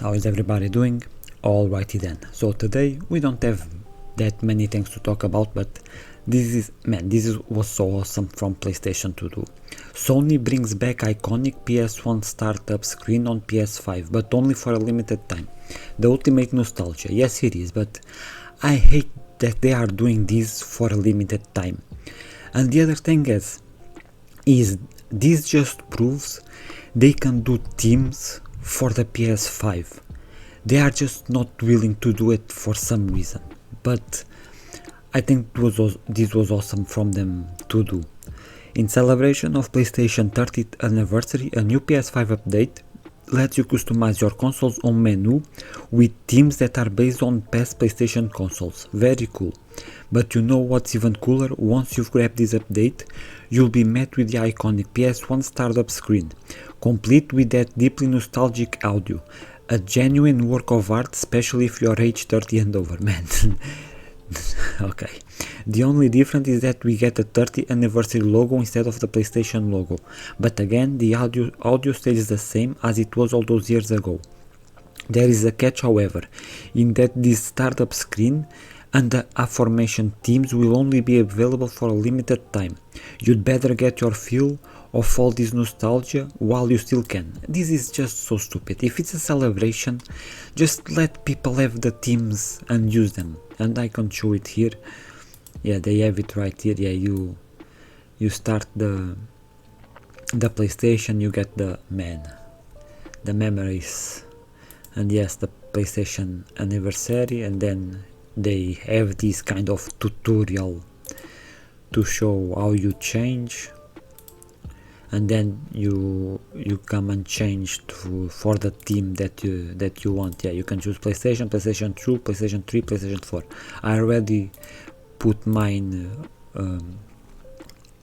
How is everybody doing? Alrighty then. So today we don't have that many things to talk about, but this was so awesome from PlayStation to do. Sony brings back iconic PS1 startup screen on PS5, but only for a limited time. The ultimate nostalgia. Yes, it is, but I hate that they are doing this for a limited time. And the other thing is this just proves they can do themes for the PS5. They are just not willing to do it for some reason, but I think this was awesome from them to do. In celebration of PlayStation 30th anniversary, a new PS5 update lets you customize your console's own menu with themes that are based on past PlayStation consoles. Very cool. But you know what's even cooler? Once you've grabbed this update, you'll be met with the iconic PS1 startup screen, complete with that deeply nostalgic audio. A genuine work of art, especially if you're age 30 and over, man. Okay. The only difference is that we get a 30th anniversary logo instead of the PlayStation logo. But again, the audio stays the same as it was all those years ago. There is a catch, however, in that this startup screen and the aforementioned themes will only be available for a limited time. You'd better get your fill of all this nostalgia while you still can. This is just so stupid. If it's a celebration, just let people have the themes and use them. And I can show it here. Yeah, they have it right here. Yeah, you start the PlayStation, you get the memories, and yes, the PlayStation anniversary, and then they have this kind of tutorial to show how you change, and then you come and change for the theme that you want. Yeah, you can choose PlayStation 2, PlayStation 3, PlayStation 4. I already put mine.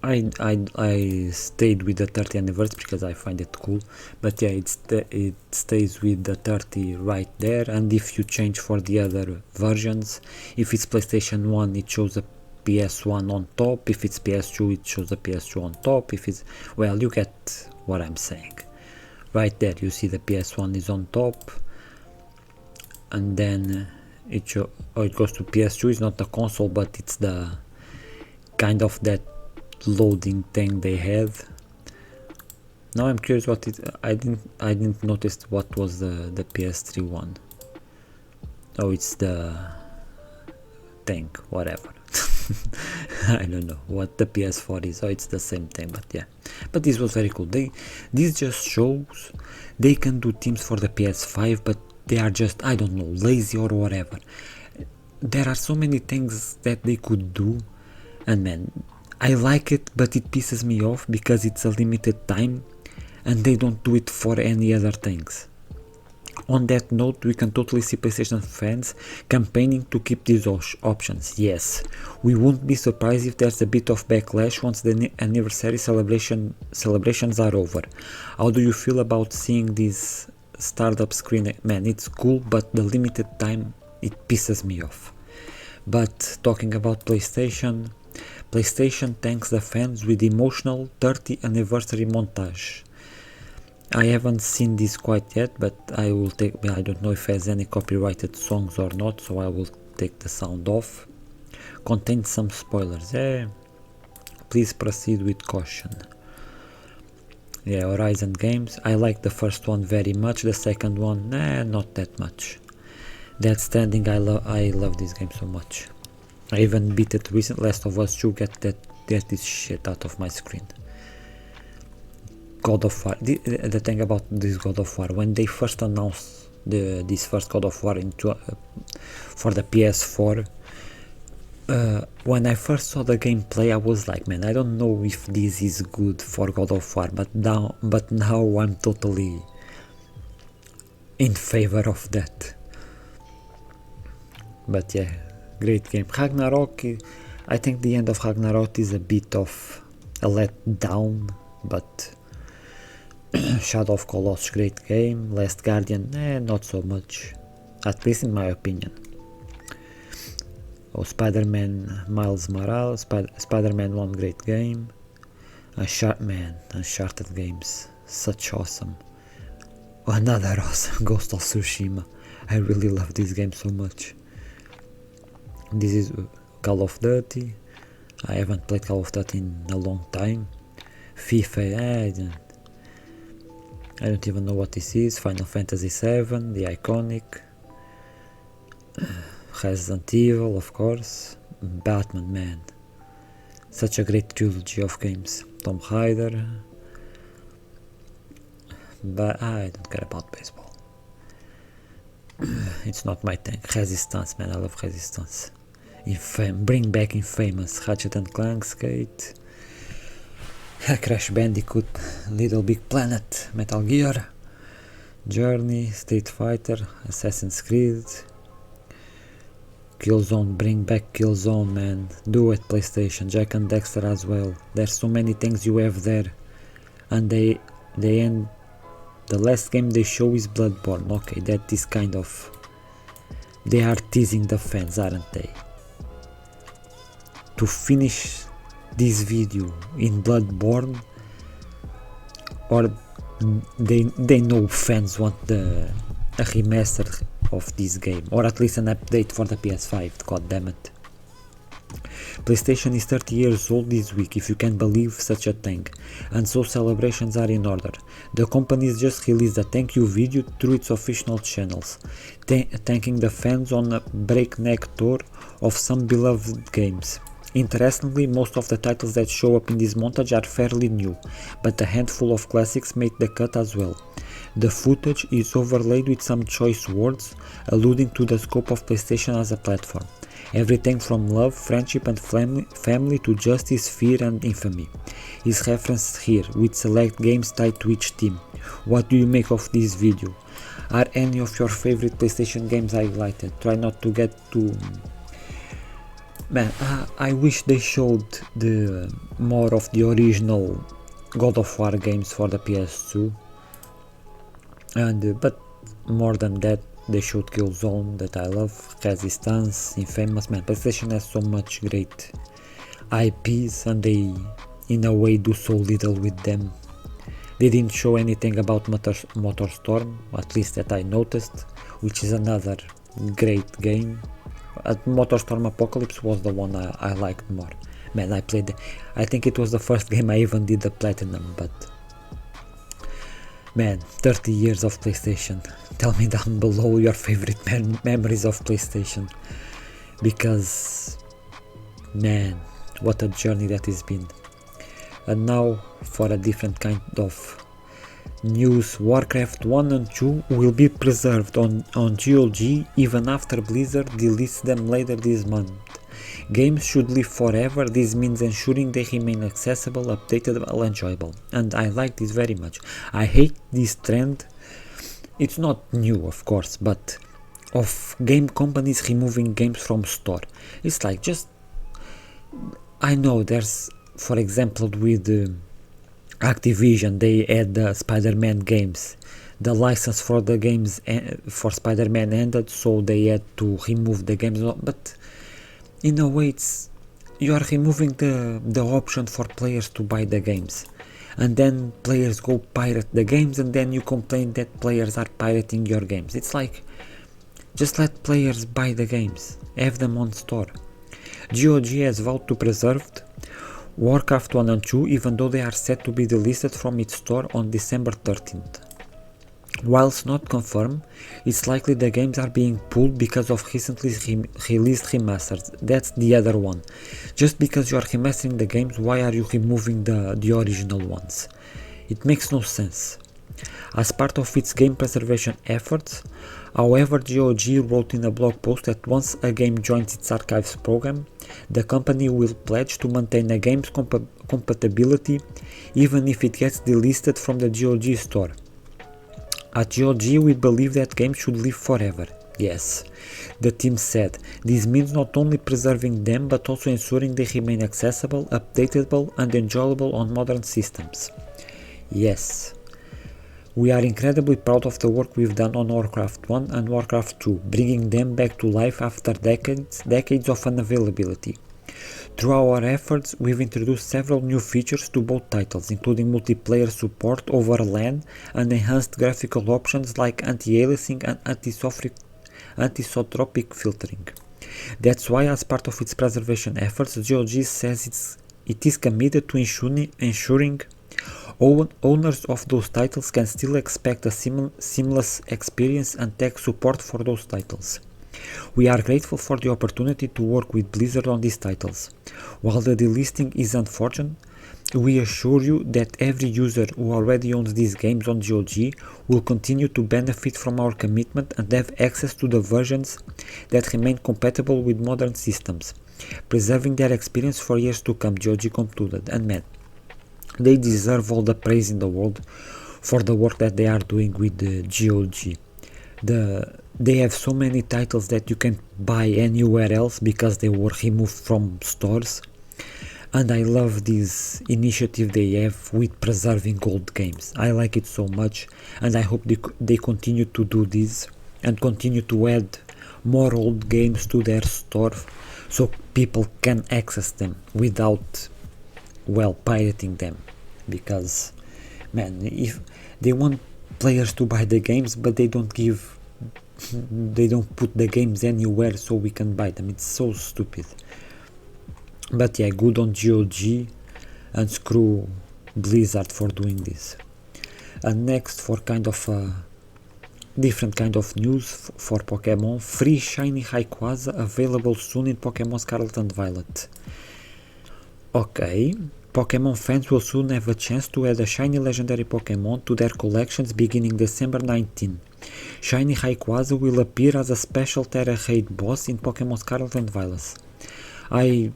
I stayed with the 30th anniversary because I find it cool, but yeah, it stays with the 30 right there. And if you change for the other versions, if it's PlayStation 1, it shows a PS1 on top. If it's PS2, it shows the PS2 on top. If it's, well, you get what I'm saying. Right there, you see the PS1 is on top, and then it goes to PS2. It's not the console, but it's the kind of that loading thing they have. Now I'm curious what it. I didn't notice what was the PS3 one. Oh, it's the thing, whatever. I don't know what the PS4 is. Oh, it's the same thing, but yeah. But this was very cool. This just shows they can do themes for the PS5, but they are just, I don't know, lazy or whatever. There are so many things that they could do, and man, I like it, but it pisses me off because it's a limited time and they don't do it for any other things. On that note, we can totally see PlayStation fans campaigning to keep these options. Yes, we won't be surprised if there's a bit of backlash once the anniversary celebrations are over. How do you feel about seeing this startup screen? Man, it's cool, but the limited time, it pisses me off. But talking about PlayStation thanks the fans with emotional 30th anniversary montage. I haven't seen this quite yet, but I will take. I don't know if it has any copyrighted songs or not, so I will take the sound off. Contains some spoilers. Please proceed with caution. Yeah, Horizon games. I like the first one very much. The second one, not that much. Death Stranding. I love this game so much. I even beat it recently. Last of Us 2. Get this shit out of my screen. God of War. The thing about this God of War, when they first announced this first God of War for the PS4, when I first saw the gameplay, I was like, man, I don't know if this is good for God of War, but now I'm totally in favor of that. But yeah, great game. Ragnarok, I think the end of Ragnarok is a bit of a letdown, but Shadow of Colossus, great game. Last Guardian, not so much, at least in my opinion. Oh, Spider-Man Miles Morales, Spider-Man 1, great game. Uncharted games, such awesome. Another awesome Ghost of Tsushima. I really love this game so much. This is Call of Duty. I haven't played Call of Duty in a long time. FIFA, I don't even know what this is. Final Fantasy VII, the iconic. Resident Evil, of course. Batman, man. Such a great trilogy of games. Tomb Raider. But I don't care about baseball. It's not my thing. Resistance, man, I love Resistance. Bring back Infamous. Ratchet and Clank, Skate. Crash Bandicoot, Little Big Planet, Metal Gear, Journey, Street Fighter, Assassin's Creed, Killzone, bring back Killzone, man. Do it, PlayStation. Jak and Daxter as well. There's so many things you have there. And they end. The last game they show is Bloodborne. Okay, that is kind of... They are teasing the fans, aren't they? To finish this video in Bloodborne, or they know fans want a remaster of this game, or at least an update for the PS5, god damn it. PlayStation is 30 years old this week, if you can believe such a thing, and so celebrations are in order. The company just released a thank you video through its official channels, thanking the fans on a breakneck tour of some beloved games. Interestingly, most of the titles that show up in this montage are fairly new, but a handful of classics make the cut as well. The footage is overlaid with some choice words, alluding to the scope of PlayStation as a platform. Everything from love, friendship and family to justice, fear and infamy is referenced here, with select games tied to each theme. What do you make of this video? Are any of your favorite PlayStation games highlighted? Try not to get too... Man, I wish they showed more of the original God of War games for the PS2, but more than that, they showed Killzone that I love, Resistance, Infamous. Man, PlayStation has so much great IPs and they in a way do so little with them. They didn't show anything about MotorStorm, at least that I noticed, which is another great game. MotorStorm Apocalypse was the one I liked more. Man, I think it was the first game I even did the platinum, but man, 30 years of PlayStation. Tell me down below your favorite memories of PlayStation, because man, what a journey that has been. And now for a different kind of news. Warcraft 1 and 2 will be preserved on GOG even after Blizzard deletes them later this month. Games should live forever. This means ensuring they remain accessible, updated and enjoyable, and I like this very much. I hate this trend. It's not new, of course, but of game companies removing games from store. It's like, just, I know there's, for example, with Activision, they had the Spider-Man games. The license for the games for Spider-Man ended, so they had to remove the games. But in a way, you are removing the option for players to buy the games, and then players go pirate the games, and then you complain that players are pirating your games. It's like, just let players buy the games, have them on store. GOG has vowed to preserve Warcraft 1 and 2, even though they are set to be delisted from its store on December 13th. Whilst not confirmed, it's likely the games are being pulled because of recently released remasters. That's the other one. Just because you are remastering the games, why are you removing the original ones? It makes no sense. As part of its game preservation efforts, however, GOG wrote in a blog post that once a game joins its archives program, the company will pledge to maintain a game's compatibility even if it gets delisted from the GOG store. At GOG, we believe that games should live forever. Yes, the team said. This means not only preserving them, but also ensuring they remain accessible, updatable, and enjoyable on modern systems. Yes. We are incredibly proud of the work we've done on Warcraft 1 and Warcraft 2, bringing them back to life after decades of unavailability. Through our efforts, we've introduced several new features to both titles, including multiplayer support over LAN and enhanced graphical options like anti-aliasing and anisotropic filtering. That's why, as part of its preservation efforts, GOG says it is committed to ensuring owners of those titles can still expect a seamless experience and tech support for those titles. We are grateful for the opportunity to work with Blizzard on these titles. While the delisting is unfortunate, we assure you that every user who already owns these games on GOG will continue to benefit from our commitment and have access to the versions that remain compatible with modern systems, preserving their experience for years to come, GOG concluded. And man, they deserve all the praise in the world for the work that they are doing with the GOG. They have so many titles that you can buy anywhere else because they were removed from stores, and I love this initiative they have with preserving old games. I like it so much, and I hope they continue to do this and continue to add more old games to their store so people can access them without, well, pirating them. Because, man, if they want players to buy the games, but they don't put the games anywhere so we can buy them. It's so stupid. But yeah, good on GOG, and screw Blizzard for doing this. And next, for kind of a different kind of news for Pokemon, free shiny Rayquaza available soon in Pokemon Scarlet and Violet. Okay, Pokemon fans will soon have a chance to add a shiny legendary Pokemon to their collections beginning December 19. Shiny Rayquaza will appear as a special Terra Raid boss in Pokemon Scarlet and Violet. I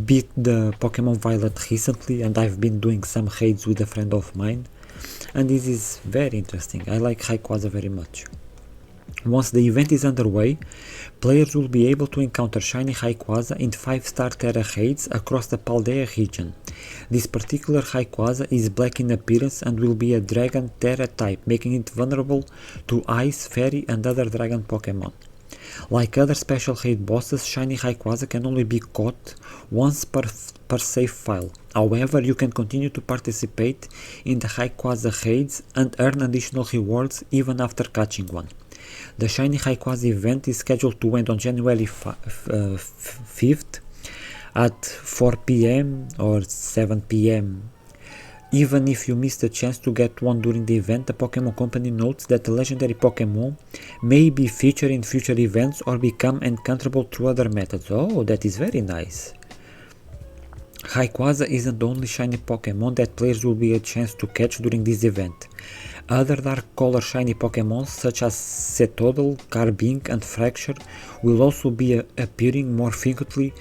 beat the Pokemon Violet recently and I've been doing some raids with a friend of mine, and this is very interesting. I like Rayquaza very much. Once the event is underway, players will be able to encounter shiny Rayquaza in 5-star Terra raids across the Paldea region. This particular Rayquaza is black in appearance and will be a Dragon Terra type, making it vulnerable to Ice, Fairy and other Dragon Pokemon. Like other special raid bosses, shiny Rayquaza can only be caught once per save file. However, you can continue to participate in the Rayquaza raids and earn additional rewards even after catching one. The shiny Rayquaza event is scheduled to end on January 5th at 4 PM or 7 PM. Even if you missed a chance to get one during the event, the Pokemon Company notes that the legendary Pokemon may be featured in future events or become encounterable through other methods. Oh, that is very nice. Rayquaza isn't the only shiny Pokemon that players will be a chance to catch during this event. Other dark color shiny Pokemon such as Cetoddle, Carbink and Fracture will also be appearing more frequently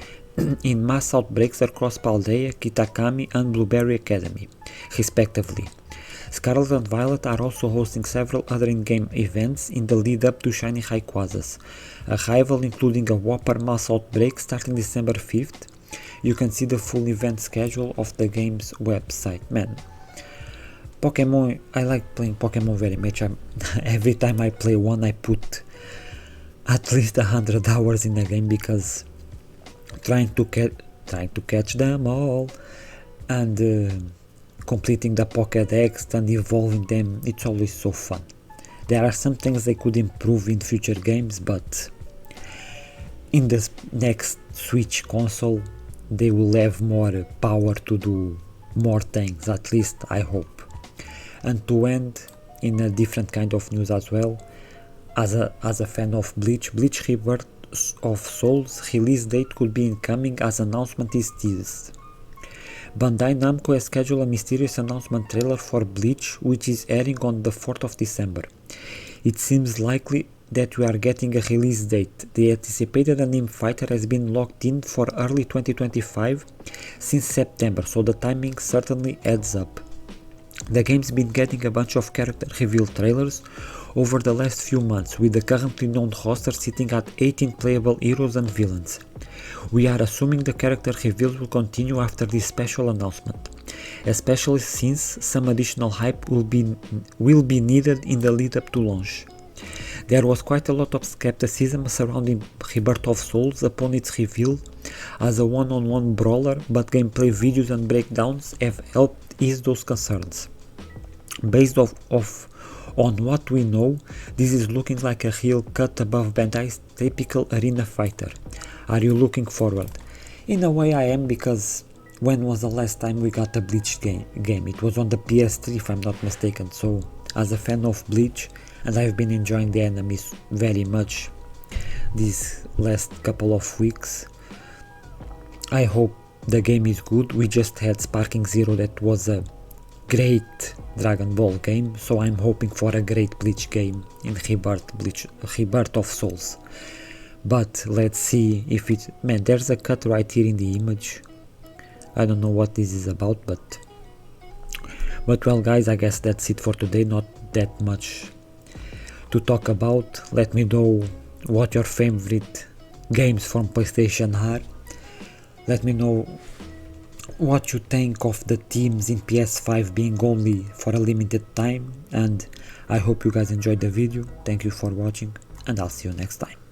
in mass outbreaks across Paldea, Kitakami and Blueberry Academy, respectively. Scarlet and Violet are also hosting several other in-game events in the lead-up to shiny Rayquazas, a rival including a Whopper mass outbreak starting December 5th. You can see the full event schedule of the game's website. Man, Pokemon, I like playing Pokemon very much. Every time I play one I put at least 100 hours in the game because trying to catch them all and completing the Pokédex and evolving them, it's always so fun. There are some things they could improve in future games, but in the next Switch console they will have more power to do more things, at least I hope. And to end in a different kind of news as well, as a fan of Bleach Rebirth of Souls release date could be incoming as announcement is teased. Bandai Namco has scheduled a mysterious announcement trailer for Bleach, which is airing on the 4th of December. It seems likely that we are getting a release date. The anticipated anime fighter has been locked in for early 2025 since September, so the timing certainly adds up. The game's been getting a bunch of character reveal trailers over the last few months, with the currently known roster sitting at 18 playable heroes and villains. We are assuming the character reveals will continue after this special announcement, especially since some additional hype will be needed in the lead up to launch. There was quite a lot of skepticism surrounding Rebirth of Souls upon its reveal as a one-on-one brawler, but gameplay videos and breakdowns have helped ease those concerns. Based on what we know, this is looking like a real cut above Bandai's typical arena fighter. Are you looking forward? In a way I am, because when was the last time we got a Bleach game? It was on the PS3 if I'm not mistaken, so as a fan of Bleach, and I've been enjoying the enemies very much these last couple of weeks, I hope the game is good. We just had Sparking Zero, that was a great Dragon Ball game, so I'm hoping for a great Bleach game in Rebirth of Souls. But let's see if it... Man, there's a cut right here in the image. I don't know what this is about, but well guys, I guess that's it for today. Not that much to talk about. Let me know what your favorite games from PlayStation are. Let me know what you think of the teams in PS5 being only for a limited time, and I hope you guys enjoyed the video. Thank you for watching, and I'll see you next time.